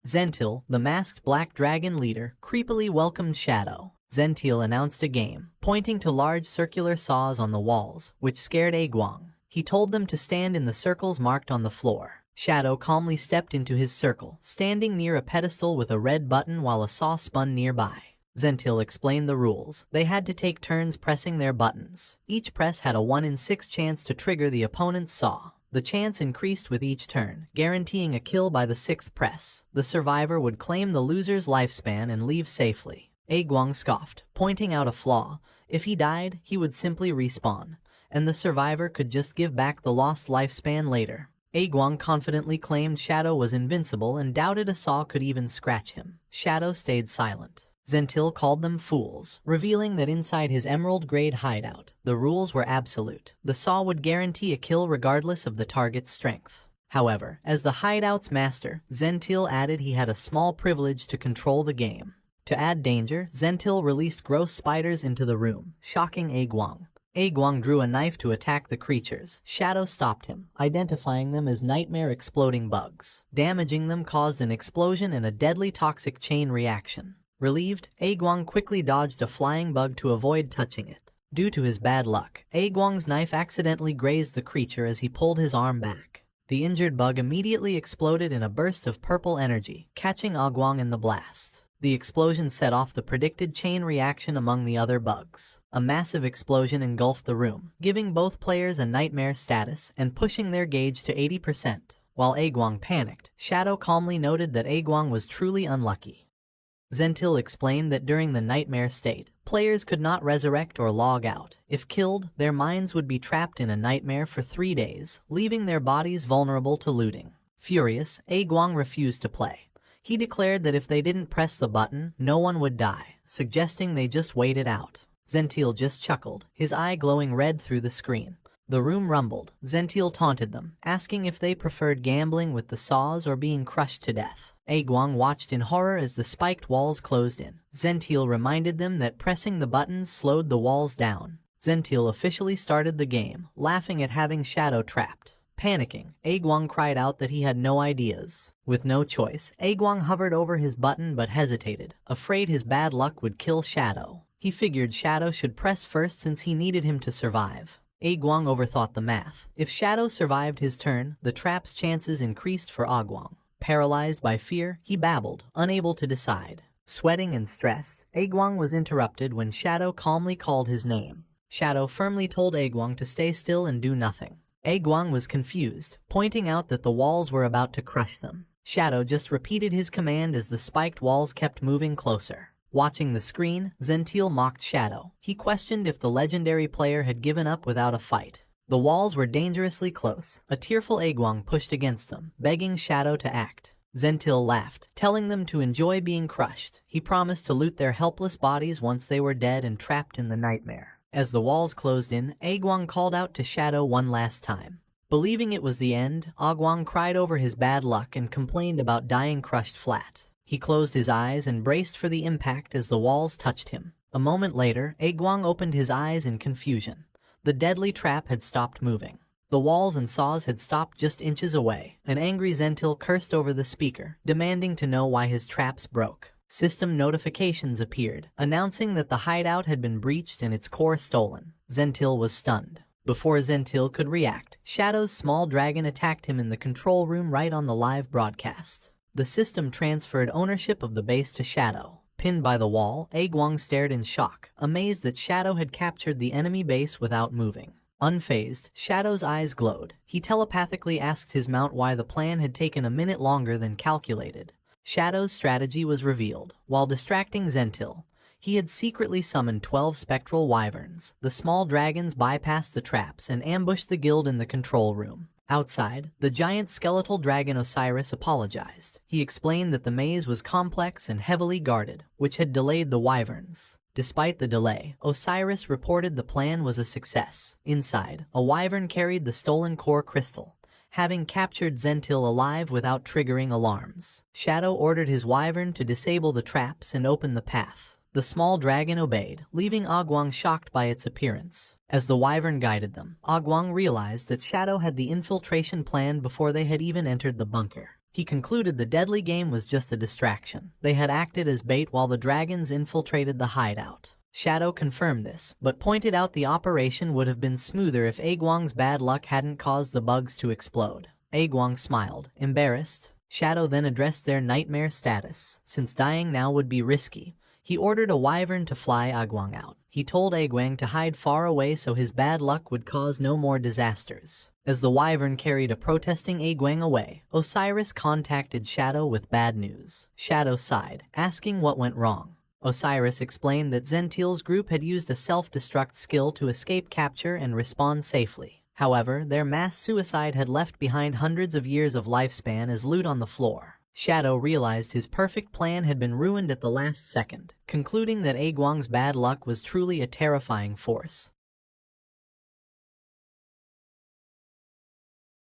Zentil, the masked black dragon leader, creepily welcomed Shadow. Zentil announced a game, pointing to large circular saws on the walls, which scared Aguang. He told them to stand in the circles marked on the floor. Shadow calmly stepped into his circle, standing near a pedestal with a red button while a saw spun nearby. Zentil explained the rules. They had to take turns pressing their buttons. Each press had a 1 in 6 chance to trigger the opponent's saw. The chance increased with each turn, guaranteeing a kill by the 6th press. The survivor would claim the loser's lifespan and leave safely. Aguang scoffed, pointing out a flaw. If he died, he would simply respawn, and the survivor could just give back the lost lifespan later. Aguang confidently claimed Shadow was invincible and doubted a saw could even scratch him. Shadow stayed silent. Zentil called them fools, revealing that inside his emerald-grade hideout, the rules were absolute. The saw would guarantee a kill regardless of the target's strength. However, as the hideout's master, Zentil added he had a small privilege to control the game. To add danger, Zentil released gross spiders into the room, shocking Aguang. Aguang drew a knife to attack the creatures. Shadow stopped him, identifying them as nightmare-exploding bugs. Damaging them caused an explosion and a deadly toxic chain reaction. Relieved, Aguang quickly dodged a flying bug to avoid touching it. Due to his bad luck, Aguang's knife accidentally grazed the creature as he pulled his arm back. The injured bug immediately exploded in a burst of purple energy, catching Aguang in the blast. The explosion set off the predicted chain reaction among the other bugs. A massive explosion engulfed the room, giving both players a nightmare status and pushing their gauge to 80%. While Aguang panicked, Shadow calmly noted that Aguang was truly unlucky. Zentil explained that during the nightmare state, players could not resurrect or log out. If killed, their minds would be trapped in a nightmare for 3 days, leaving their bodies vulnerable to looting. Furious, Aguang refused to play. He declared that if they didn't press the button, no one would die, suggesting they just wait it out. Zentil just chuckled, his eye glowing red through the screen. The room rumbled. Zentil taunted them, asking if they preferred gambling with the saws or being crushed to death. Aguang watched in horror as the spiked walls closed in. Zentil reminded them that pressing the buttons slowed the walls down. Zentil officially started the game, laughing at having Shadow trapped. Panicking, Aguang cried out that he had no ideas. With no choice, Aguang hovered over his button but hesitated, afraid his bad luck would kill Shadow. He figured Shadow should press first since he needed him to survive. Aguang overthought the math. If Shadow survived his turn, the trap's chances increased for Aguang. Paralyzed by fear, he babbled, unable to decide. Sweating and stressed, Aguang was interrupted when Shadow calmly called his name. Shadow firmly told Aguang to stay still and do nothing. Aguang was confused, pointing out that the walls were about to crush them. Shadow just repeated his command as the spiked walls kept moving closer. Watching the screen, Zentil mocked Shadow. He questioned if the legendary player had given up without a fight. The walls were dangerously close. A tearful Aguang pushed against them, begging Shadow to act. Zentil laughed, telling them to enjoy being crushed. He promised to loot their helpless bodies once they were dead and trapped in the nightmare. As the walls closed in, Aguang called out to Shadow one last time. Believing it was the end, Aguang cried over his bad luck and complained about dying crushed flat. He closed his eyes and braced for the impact as the walls touched him. A moment later, Aguang opened his eyes in confusion. The deadly trap had stopped moving. The walls and saws had stopped just inches away. An angry Zentil cursed over the speaker, demanding to know why his traps broke. System notifications appeared, announcing that the hideout had been breached and its core stolen. Zentil was stunned. Before Zentil could react, Shadow's small dragon attacked him in the control room right on the live broadcast. The system transferred ownership of the base to Shadow. Pinned by the wall, Aguang stared in shock, amazed that Shadow had captured the enemy base without moving. Unfazed, Shadow's eyes glowed. He telepathically asked his mount why the plan had taken a minute longer than calculated. Shadow's strategy was revealed. While distracting Zentil, he had secretly summoned 12 spectral wyverns. The small dragons bypassed the traps and ambushed the guild in the control room. Outside, the giant skeletal dragon Osiris apologized. He explained that the maze was complex and heavily guarded, which had delayed the wyverns. Despite the delay, Osiris reported the plan was a success. Inside, a wyvern carried the stolen core crystal, having captured Zentil alive without triggering alarms. Shadow ordered his wyvern to disable the traps and open the path. The small dragon obeyed, leaving Aguang shocked by its appearance. As the wyvern guided them, Aguang realized that Shadow had the infiltration planned before they had even entered the bunker. He concluded the deadly game was just a distraction. They had acted as bait while the dragons infiltrated the hideout. Shadow confirmed this, but pointed out the operation would have been smoother if Aguang's bad luck hadn't caused the bugs to explode. Aguang smiled, embarrassed. Shadow then addressed their nightmare status. Since dying now would be risky, he ordered a wyvern to fly Aguang out. He told Aguang to hide far away so his bad luck would cause no more disasters. As the wyvern carried a protesting Aguang away, Osiris contacted Shadow with bad news. Shadow sighed, asking what went wrong. Osiris explained that Zentil's group had used a self-destruct skill to escape capture and respawn safely. However, their mass suicide had left behind hundreds of years of lifespan as loot on the floor. Shadow realized his perfect plan had been ruined at the last second, concluding that Aguang's bad luck was truly a terrifying force.